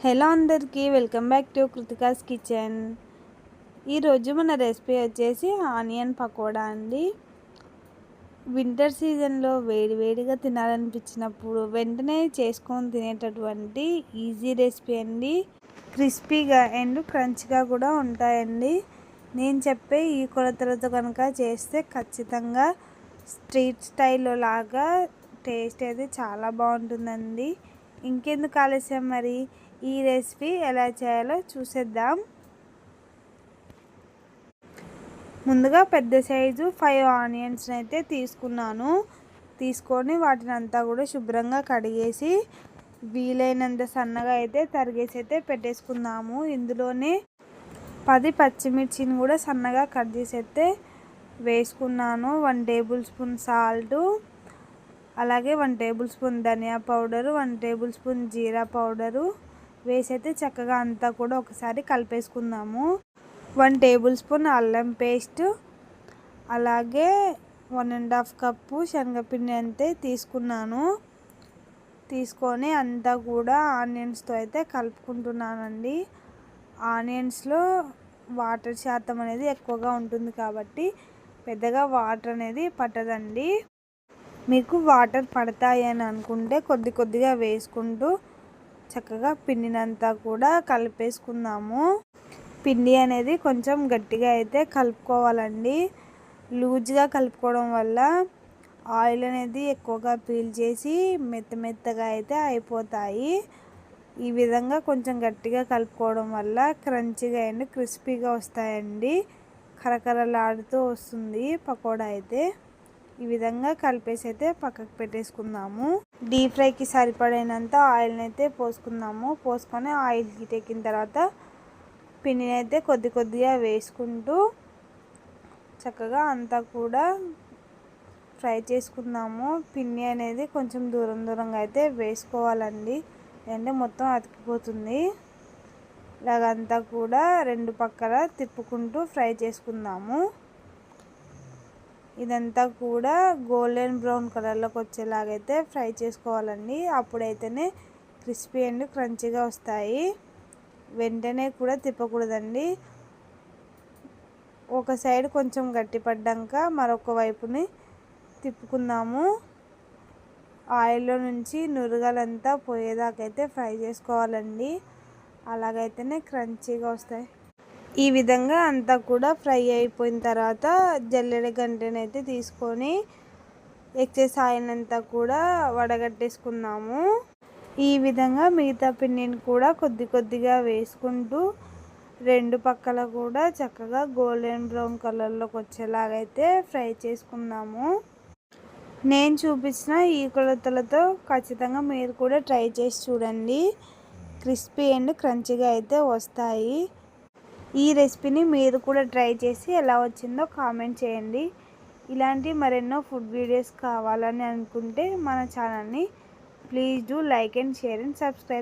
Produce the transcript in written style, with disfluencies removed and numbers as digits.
Hello అందరికీ welcome back to Kritika's kitchen. ఈరోజు మన రెసిపీ వచ్చేసి ఆనియన్ పకోడా అండి. వింటర్ సీజన్లో వేడివేడిగా తినాలనిపించినప్పుడు వెంటనే చేసుకొని తినేటటువంటి ఈజీ రెసిపీ అండి. క్రిస్పీగా అండ్ క్రంచ్గా కూడా ఉంటాయండి. నేను చెప్పే ఈ కొలతలతో కనుక చేస్తే ఖచ్చితంగా స్ట్రీట్ స్టైల్లో లాగా టేస్ట్ అయితే చాలా బాగుంటుందండి. ఇంకెందుకు ఆలస్యం, మరి ఈ రెసిపీ ఎలా చేయాలో చూసేద్దాం. ముందుగా పెద్ద సైజు 5 ఆనియన్స్ అయితే తీసుకొని వాటిని అంతా కూడా శుభ్రంగా కడిగేసి వీలైనంత సన్నగా అయితే తరిగేసి అయితే పెట్టేసుకుందాము. ఇందులోనే 10 పచ్చిమిర్చిని కూడా సన్నగా కట్ చేసి అయితే వేసుకున్నాను. 1 టేబుల్ స్పూన్ సాల్టు, అలాగే 1 టేబుల్ స్పూన్ ధనియా పౌడరు, 1 టేబుల్ స్పూన్ జీరా పౌడరు వేసి అయితే చక్కగా అంతా కూడా ఒకసారి కలిపేసుకుందాము. 1 టేబుల్ స్పూన్ అల్లం పేస్ట్, అలాగే 1.5 కప్పు శనగపిండి అయితే తీసుకొని అంతా కూడా ఆనియన్స్తో అయితే కలుపుకుంటున్నానండి. ఆనియన్స్లో వాటర్ శాతం అనేది ఎక్కువగా ఉంటుంది కాబట్టి పెద్దగా వాటర్ అనేది పట్టదండి. మీకు వాటర్ పడతాయి అని అనుకుంటే కొద్దిగా వేసుకుంటూ చక్కగా పిండినంతా కూడా కలిపేసుకుందాము. పిండి అనేది కొంచెం గట్టిగా అయితే కలుపుకోవాలండి. లూజ్గా కలుపుకోవడం వల్ల ఆయిల్ అనేది ఎక్కువగా పీల్చేసి మెత్తగా అయితే అయిపోతాయి. ఈ విధంగా కొంచెం గట్టిగా కలుపుకోవడం వల్ల క్రంచిగా అండ్ క్రిస్పీగా వస్తాయండి. కరకరలాడుతూ వస్తుంది పకోడా అయితే. ఈ విధంగా కలిపేసి అయితే పక్కకు పెట్టేసుకుందాము. డీప్ ఫ్రైకి సరిపడినంత ఆయిల్ని అయితే పోసుకొని ఆయిల్ హీట్ ఎక్కిన తర్వాత పిండిని అయితే కొద్దిగా వేసుకుంటూ చక్కగా అంతా కూడా ఫ్రై చేసుకుందాము. పిండి అనేది కొంచెం దూరంగా అయితే వేసుకోవాలండి, అంటే మొత్తం అతికిపోతుంది. ఇలాగంతా కూడా 2 పక్కల తిప్పుకుంటూ ఫ్రై చేసుకుందాము. ఇదంతా కూడా గోల్డెన్ బ్రౌన్ కలర్లోకి వచ్చేలాగైతే ఫ్రై చేసుకోవాలండి. అప్పుడైతేనే క్రిస్పీ అండ్ క్రంచీగా వస్తాయి. వెంటనే కూడా తిప్పకూడదండి. ఒక సైడ్ కొంచెం గట్టిపడ్డాక మరొక వైపుని తిప్పుకుందాము. ఆయిల్లో నుంచి నురగలంతా పోయేదాకైతే ఫ్రై చేసుకోవాలండి. అలాగైతేనే క్రంచీగా వస్తాయి. ఈ విధంగా అంతా కూడా ఫ్రై అయిపోయిన తర్వాత జల్లెడ గంటెనైతే తీసుకొని ఎక్సెస్ ఆయిల్ అంతా కూడా వడగట్టేసుకుందాము. ఈ విధంగా మిగతా పిండిని కూడా కొద్దిగా వేసుకుంటూ 2 పక్కల కూడా చక్కగా గోల్డెన్ బ్రౌన్ కలర్లోకి వచ్చేలాగైతే ఫ్రై చేసుకుందాము. నేను చూపించిన ఈ కొలతలతో ఖచ్చితంగా మీరు కూడా ట్రై చేసి చూడండి. క్రిస్పీ అండ్ క్రంచీగా అయితే వస్తాయి. ఈ రెసిపీని మీరు కూడా ట్రై చేసి ఎలా వచ్చిందో కామెంట్ చేయండి. ఇలాంటి మరెన్నో ఫుడ్ వీడియోస్ కావాలని అనుకుంటే మన ఛానల్ని please do like and share and subscribe.